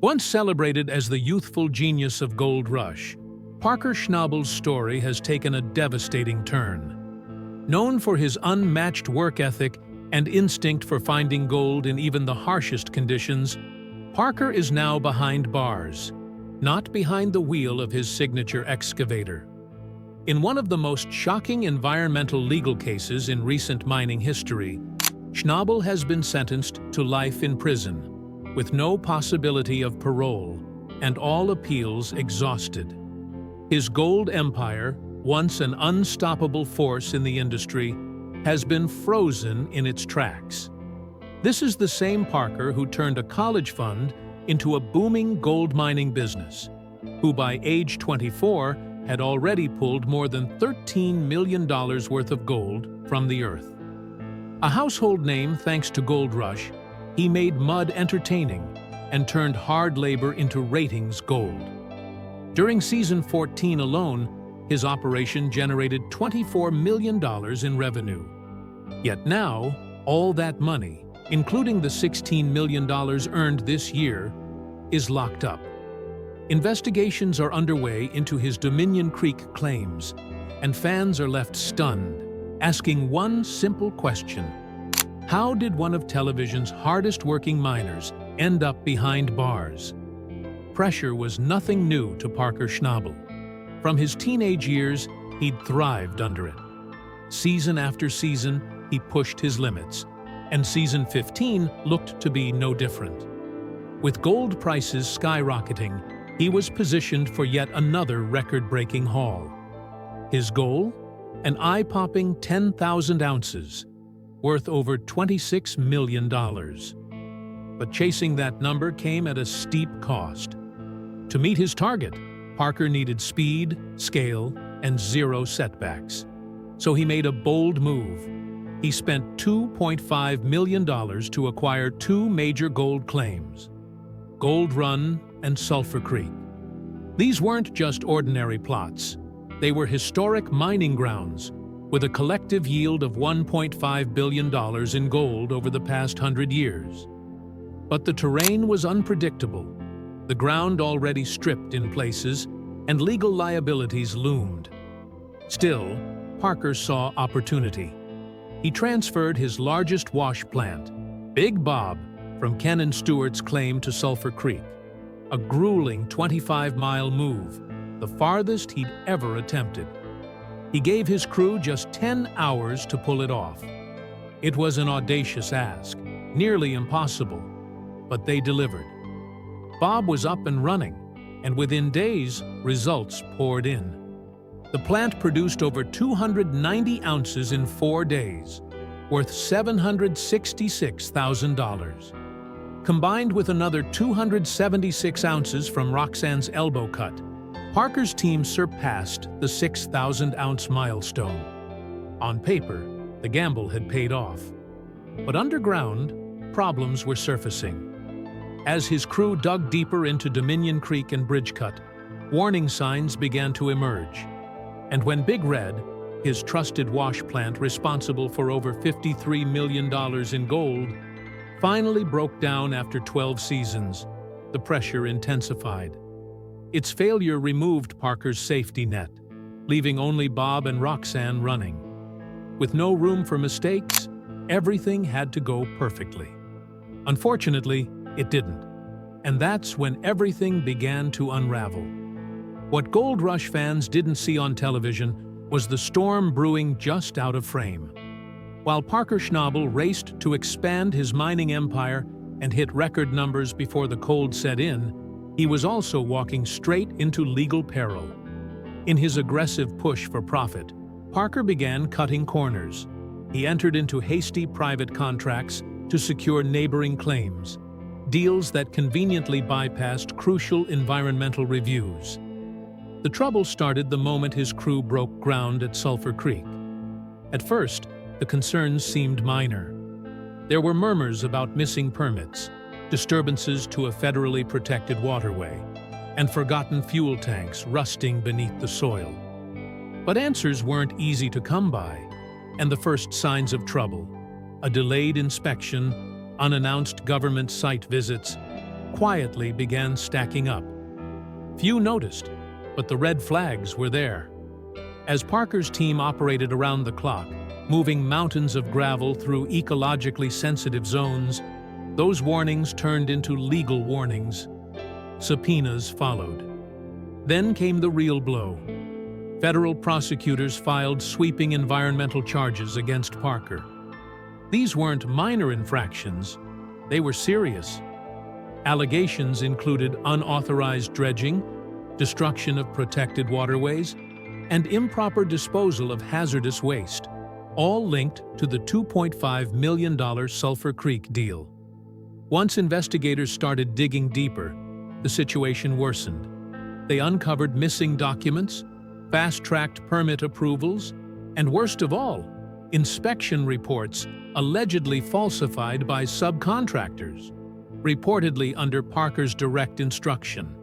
Once celebrated as the youthful genius of Gold Rush, Parker Schnabel's story has taken a devastating turn. Known for his unmatched work ethic and instinct for finding gold in even the harshest conditions, Parker is now behind bars, not behind the wheel of his signature excavator. In one of the most shocking environmental legal cases in recent mining history, Schnabel has been sentenced to life in prison, with no possibility of parole, and all appeals exhausted. His gold empire, once an unstoppable force in the industry, has been frozen in its tracks. This is the same Parker who turned a college fund into a booming gold mining business, who by age 24 had already pulled more than $13 million worth of gold from the earth. A household name thanks to Gold Rush, he made mud entertaining and turned hard labor into ratings gold. During season 14 alone, his operation generated $24 million in revenue. Yet now, all that money, including the $16 million earned this year, is locked up. Investigations are underway into his Dominion Creek claims, and fans are left stunned, asking one simple question: how did one of television's hardest-working miners end up behind bars? Pressure was nothing new to Parker Schnabel. From his teenage years, he'd thrived under it. Season after season, he pushed his limits, and season 15 looked to be no different. With gold prices skyrocketing, he was positioned for yet another record-breaking haul. His goal? An eye-popping 10,000 ounces, worth over $26 million. But chasing that number came at a steep cost. To meet his target, Parker needed speed, scale, and zero setbacks. So he made a bold move. He spent $2.5 million to acquire two major gold claims: Gold Run and Sulphur Creek. These weren't just ordinary plots. They were historic mining grounds, with a collective yield of $1.5 billion in gold over the past 100 years. But the terrain was unpredictable, the ground already stripped in places, and legal liabilities loomed. Still, Parker saw opportunity. He transferred his largest wash plant, Big Bob, from Ken and Stewart's claim to Sulphur Creek, a grueling 25-mile move, the farthest he'd ever attempted. He gave his crew just 10 hours to pull it off. It was an audacious ask, nearly impossible, but they delivered. Bob was up and running, and within days, results poured in. The plant produced over 290 ounces in 4 days, worth $766,000. Combined with another 276 ounces from Roxanne's elbow cut, Parker's team surpassed the 6,000-ounce milestone. On paper, the gamble had paid off. But underground, problems were surfacing. As his crew dug deeper into Dominion Creek and Bridgecut, warning signs began to emerge. And when Big Red, his trusted wash plant responsible for over $53 million in gold, finally broke down after 12 seasons, the pressure intensified. Its failure removed Parker's safety net, leaving only Bob and Roxanne running. With no room for mistakes, everything had to go perfectly. Unfortunately, it didn't. And that's when everything began to unravel. What Gold Rush fans didn't see on television was the storm brewing just out of frame. While Parker Schnabel raced to expand his mining empire and hit record numbers before the cold set in, he was also walking straight into legal peril. In his aggressive push for profit, Parker began cutting corners. He entered into hasty private contracts to secure neighboring claims, deals that conveniently bypassed crucial environmental reviews. The trouble started the moment his crew broke ground at Sulphur Creek. At first, the concerns seemed minor. There were murmurs about missing permits, disturbances to a federally protected waterway, and forgotten fuel tanks rusting beneath the soil. But answers weren't easy to come by, and the first signs of trouble, a delayed inspection, unannounced government site visits, quietly began stacking up. Few noticed, but the red flags were there. As Parker's team operated around the clock, moving mountains of gravel through ecologically sensitive zones, those warnings turned into legal warnings. Subpoenas followed. Then came the real blow. Federal prosecutors filed sweeping environmental charges against Parker. These weren't minor infractions, they were serious. Allegations included unauthorized dredging, destruction of protected waterways, and improper disposal of hazardous waste, all linked to the $2.5 million Sulphur Creek deal. Once investigators started digging deeper, the situation worsened. They uncovered missing documents, fast-tracked permit approvals, and worst of all, inspection reports allegedly falsified by subcontractors, reportedly under Parker's direct instruction.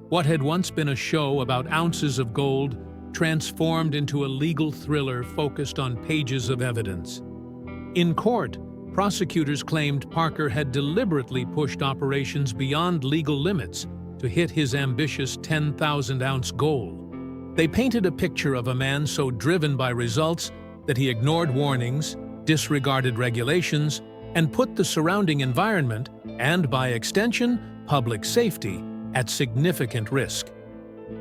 What had once been a show about ounces of gold transformed into a legal thriller focused on pages of evidence. In court, prosecutors claimed Parker had deliberately pushed operations beyond legal limits to hit his ambitious 10,000-ounce goal. They painted a picture of a man so driven by results that he ignored warnings, disregarded regulations, and put the surrounding environment, and by extension, public safety, at significant risk.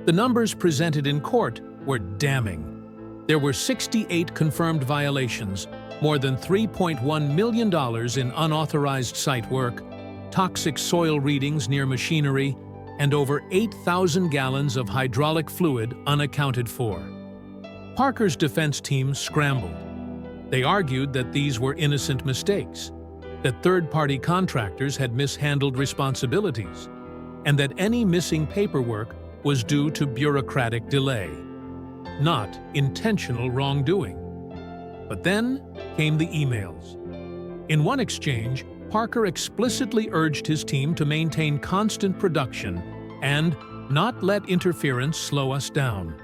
The numbers presented in court were damning. There were 68 confirmed violations, more than $3.1 million in unauthorized site work, toxic soil readings near machinery, and over 8,000 gallons of hydraulic fluid unaccounted for. Parker's defense team scrambled. They argued that these were innocent mistakes, that third-party contractors had mishandled responsibilities, and that any missing paperwork was due to bureaucratic delay, not intentional wrongdoing. But then came the emails. In one exchange, Parker explicitly urged his team to maintain constant production and not let interference slow us down.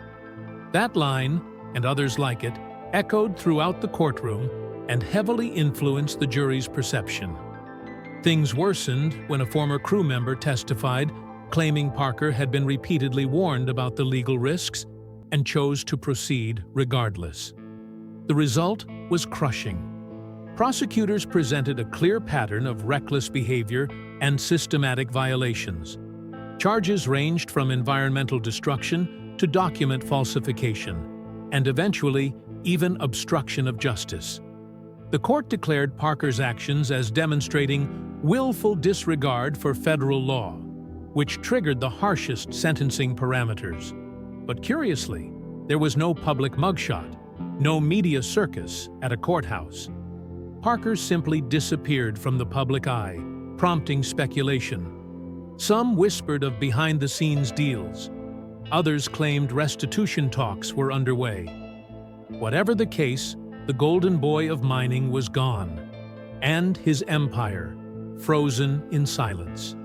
That line, and others like it, echoed throughout the courtroom and heavily influenced the jury's perception. Things worsened when a former crew member testified, claiming Parker had been repeatedly warned about the legal risks and chose to proceed regardless. The result was crushing. Prosecutors presented a clear pattern of reckless behavior and systematic violations. Charges ranged from environmental destruction to document falsification, and eventually, even obstruction of justice. The court declared Parker's actions as demonstrating willful disregard for federal law, which triggered the harshest sentencing parameters. But curiously, there was no public mugshot, no media circus at a courthouse. Parker simply disappeared from the public eye, prompting speculation. Some whispered of behind-the-scenes deals. Others claimed restitution talks were underway. Whatever the case, the golden boy of mining was gone, and his empire, frozen in silence.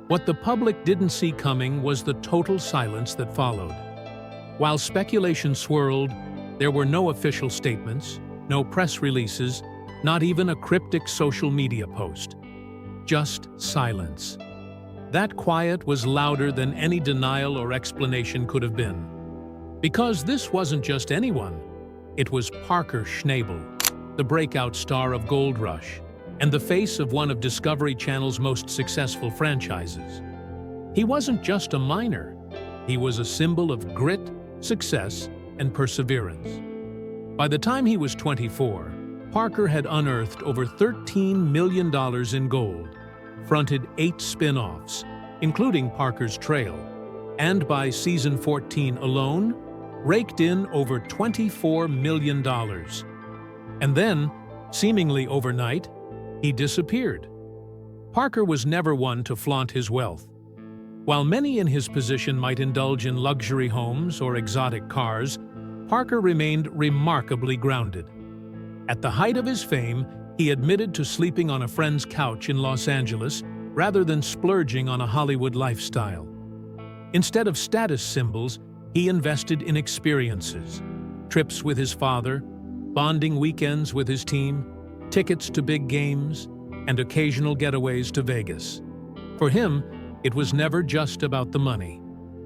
What the public didn't see coming was the total silence that followed. While speculation swirled, there were no official statements, no press releases, not even a cryptic social media post. Just silence. That quiet was louder than any denial or explanation could have been. Because this wasn't just anyone. It was Parker Schnabel, the breakout star of Gold Rush, and the face of one of Discovery Channel's most successful franchises. He wasn't just a miner. He was a symbol of grit, success, and perseverance. By the time he was 24, Parker had unearthed over $13 million in gold, fronted 8 spin-offs, including Parker's Trail, and by season 14 alone, raked in over $24 million. And then, seemingly overnight, he disappeared. Parker was never one to flaunt his wealth. While many in his position might indulge in luxury homes or exotic cars, Parker remained remarkably grounded. At the height of his fame, he admitted to sleeping on a friend's couch in Los Angeles rather than splurging on a Hollywood lifestyle. Instead of status symbols, he invested in experiences, trips with his father, bonding weekends with his team, tickets to big games, and occasional getaways to Vegas. For him, it was never just about the money.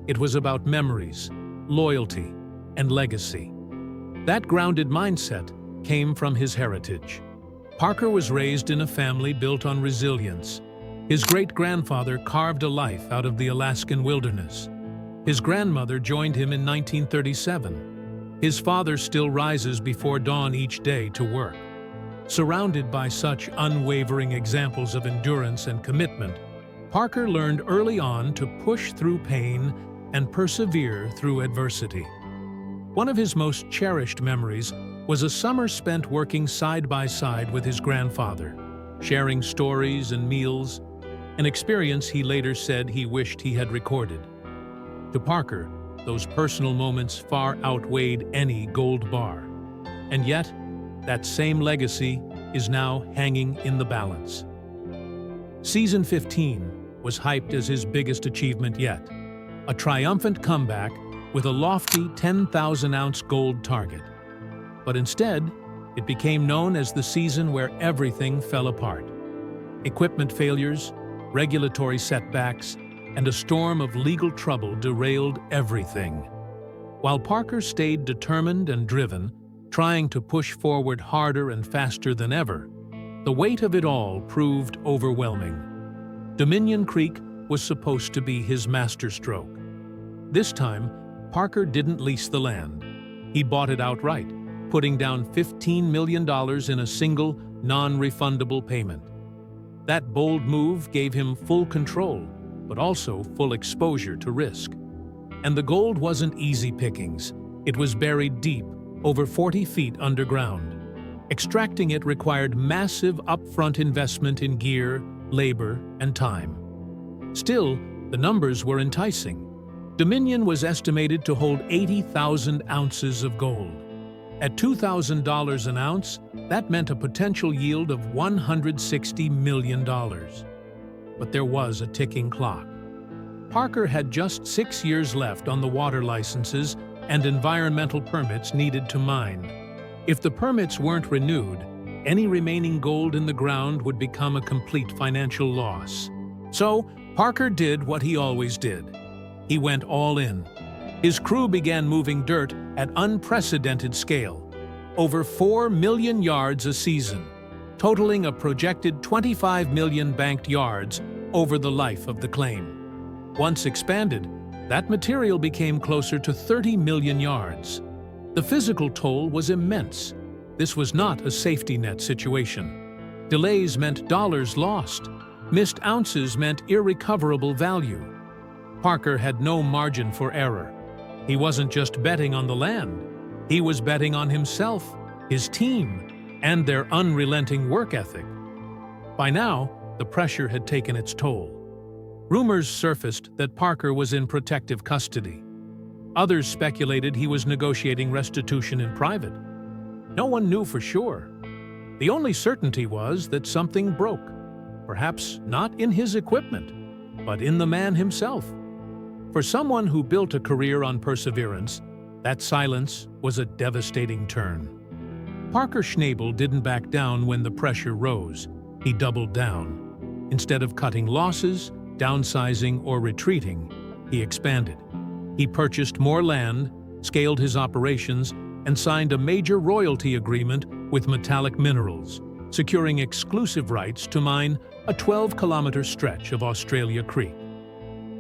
It was about memories, loyalty, and legacy. That grounded mindset came from his heritage. Parker was raised in a family built on resilience. His great-grandfather carved a life out of the Alaskan wilderness. His grandmother joined him in 1937. His father still rises before dawn each day to work. Surrounded by such unwavering examples of endurance and commitment, Parker learned early on to push through pain and persevere through adversity. One of his most cherished memories was a summer spent working side by side with his grandfather, sharing stories and meals, an experience he later said he wished he had recorded. To Parker, those personal moments far outweighed any gold bar. And yet, that same legacy is now hanging in the balance. Season 15 was hyped as his biggest achievement yet, a triumphant comeback with a lofty 10,000-ounce gold target. But instead, it became known as the season where everything fell apart. Equipment failures, regulatory setbacks, and a storm of legal trouble derailed everything. While Parker stayed determined and driven, trying to push forward harder and faster than ever, the weight of it all proved overwhelming. Dominion Creek was supposed to be his masterstroke. This time, Parker didn't lease the land. He bought it outright, putting down $15 million in a single, non-refundable payment. That bold move gave him full control, but also full exposure to risk. And the gold wasn't easy pickings. It was buried deep, over 40 feet underground. Extracting it required massive upfront investment in gear, labor, and time. Still, the numbers were enticing. Dominion was estimated to hold 80,000 ounces of gold. At $2,000 an ounce, that meant a potential yield of $160 million. But there was a ticking clock. Parker had just 6 years left on the water licenses and environmental permits needed to mine. If the permits weren't renewed, any remaining gold in the ground would become a complete financial loss. So, Parker did what he always did. He went all in. His crew began moving dirt at unprecedented scale, over 4 million yards a season, totaling a projected 25 million banked yards over the life of the claim. Once expanded, that material became closer to 30 million yards. The physical toll was immense. This was not a safety net situation. Delays meant dollars lost. Missed ounces meant irrecoverable value. Parker had no margin for error. He wasn't just betting on the land. He was betting on himself, his team, and their unrelenting work ethic. By now, the pressure had taken its toll. Rumors surfaced that Parker was in protective custody. Others speculated he was negotiating restitution in private. No one knew for sure. The only certainty was that something broke, perhaps not in his equipment, but in the man himself. For someone who built a career on perseverance, that silence was a devastating turn. Parker Schnabel didn't back down when the pressure rose. He doubled down. Instead of cutting losses, downsizing, or retreating, he expanded. He purchased more land, scaled his operations, and signed a major royalty agreement with Metallic Minerals, securing exclusive rights to mine a 12-kilometer stretch of Australia Creek.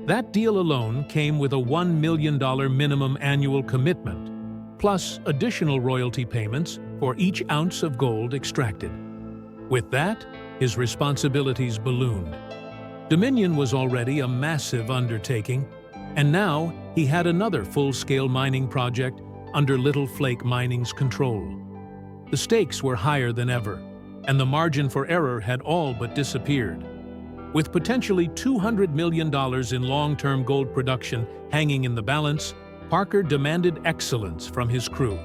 That deal alone came with a $1 million minimum annual commitment, plus additional royalty payments for each ounce of gold extracted. With that, his responsibilities ballooned. Dominion was already a massive undertaking, and now he had another full-scale mining project under Little Flake Mining's control. The stakes were higher than ever, and the margin for error had all but disappeared. With potentially $200 million in long-term gold production hanging in the balance, Parker demanded excellence from his crew.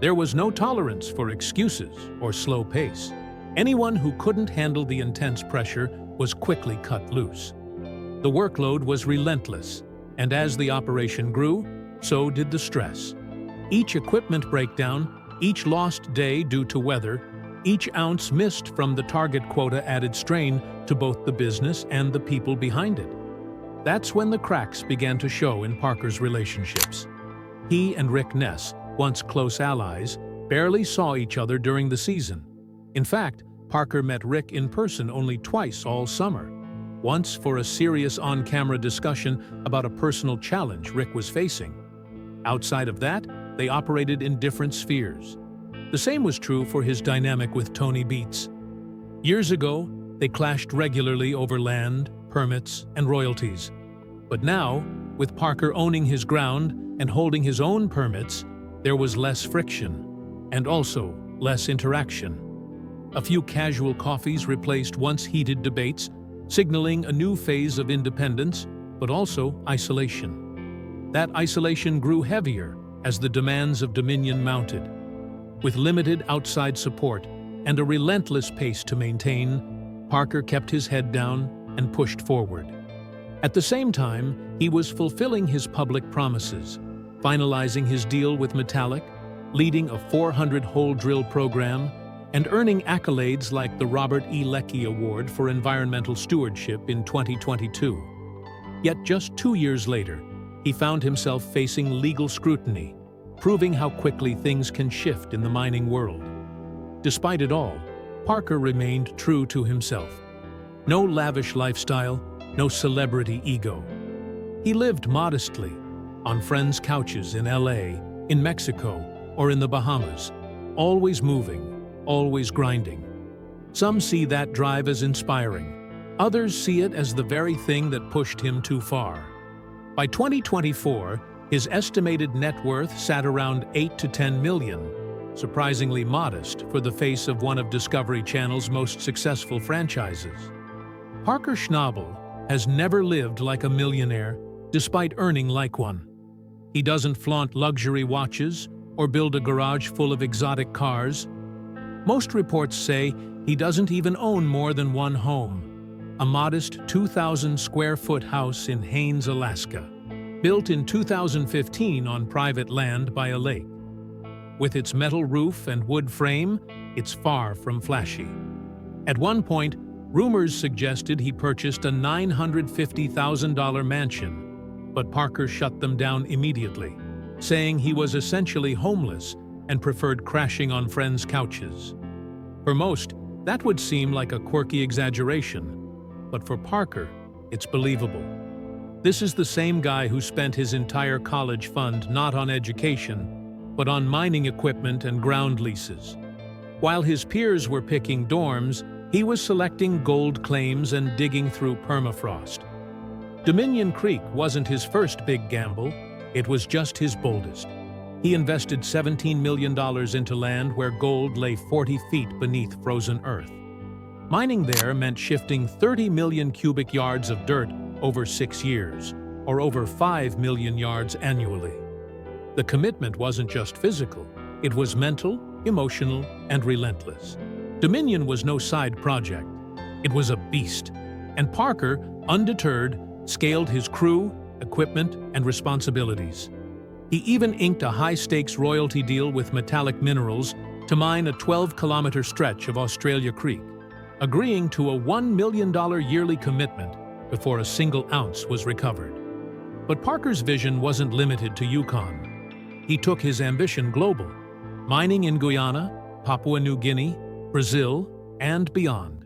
There was no tolerance for excuses or slow pace. Anyone who couldn't handle the intense pressure was quickly cut loose. The workload was relentless, and as the operation grew, so did the stress. Each equipment breakdown, each lost day due to weather, Each ounce missed from the target quota added strain to both the business and the people behind it. That's when the cracks began to show in Parker's relationships. He and Rick Ness, once close allies, barely saw each other during the season. In fact, Parker met Rick in person only twice all summer. Once for a serious on-camera discussion about a personal challenge Rick was facing. Outside of that, they operated in different spheres. The same was true for his dynamic with Tony Beets. Years ago, they clashed regularly over land, permits, and royalties. But now, with Parker owning his ground and holding his own permits, there was less friction, and also less interaction. A few casual coffees replaced once heated debates, signaling a new phase of independence, but also isolation. That isolation grew heavier as the demands of Dominion mounted. With limited outside support and a relentless pace to maintain, Parker kept his head down and pushed forward. At the same time, he was fulfilling his public promises, finalizing his deal with Metallic, leading a 400-hole drill program, and earning accolades like the Robert E. Leckie Award for Environmental Stewardship in 2022. Yet just 2 years later, he found himself facing legal scrutiny, proving how quickly things can shift in the mining world. Despite it all, Parker remained true to himself. No lavish lifestyle, no celebrity ego. He lived modestly, on friends' couches in LA, in Mexico, or in the Bahamas, always moving, always grinding. Some see that drive as inspiring. Others see it as the very thing that pushed him too far. By 2024, his estimated net worth sat around $8 to $10 million, surprisingly modest for the face of one of Discovery Channel's most successful franchises. Parker Schnabel has never lived like a millionaire, despite earning like one. He doesn't flaunt luxury watches or build a garage full of exotic cars. Most reports say he doesn't even own more than one home, a modest 2,000-square-foot house in Haines, Alaska, built in 2015 on private land by a lake. With its metal roof and wood frame, it's far from flashy. At one point, rumors suggested he purchased a $950,000 mansion, but Parker shut them down immediately, saying he was essentially homeless and preferred crashing on friends' couches. For most, that would seem like a quirky exaggeration, but for Parker, it's believable. This is the same guy who spent his entire college fund not on education, but on mining equipment and ground leases. While his peers were picking dorms, he was selecting gold claims and digging through permafrost. Dominion Creek wasn't his first big gamble, it was just his boldest. He invested $17 million into land where gold lay 40 feet beneath frozen earth. Mining there meant shifting 30 million cubic yards of dirt over 6 years, or over 5 million yards annually. The commitment wasn't just physical, it was mental, emotional, and relentless. Dominion was no side project, it was a beast, and Parker, undeterred, scaled his crew, equipment, and responsibilities. He even inked a high-stakes royalty deal with Metallic Minerals to mine a 12-kilometer stretch of Australia Creek, agreeing to a $1 million yearly commitment before a single ounce was recovered. But Parker's vision wasn't limited to Yukon. He took his ambition global, mining in Guyana, Papua New Guinea, Brazil, and beyond.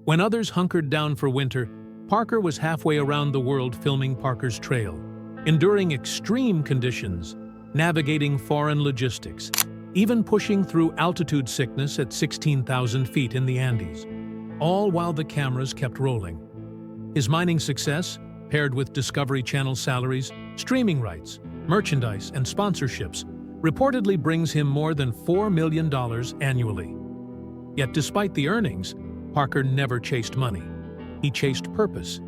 When others hunkered down for winter, Parker was halfway around the world filming Parker's Trail, enduring extreme conditions, navigating foreign logistics, even pushing through altitude sickness at 16,000 feet in the Andes, all while the cameras kept rolling. His mining success, paired with Discovery Channel salaries, streaming rights, merchandise, and sponsorships, reportedly brings him more than $4 million annually. Yet despite the earnings, Parker never chased money. He chased purpose.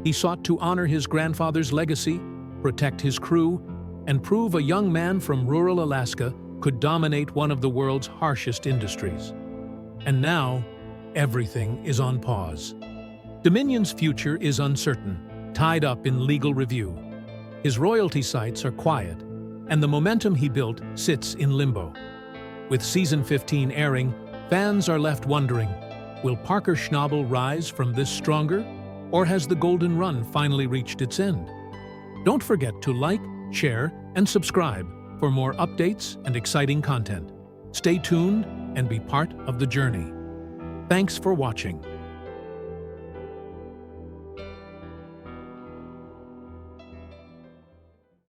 He sought to honor his grandfather's legacy, protect his crew, and prove a young man from rural Alaska could dominate one of the world's harshest industries. And now, everything is on pause. Dominion's future is uncertain, tied up in legal review. His royalty sites are quiet, and the momentum he built sits in limbo. With Season 15 airing, Fans are left wondering, will Parker Schnabel rise from this stronger, or has the golden run finally reached its end? Don't forget to like, share, and subscribe for more updates and exciting content. Stay tuned and be part of the journey. Thanks for watching.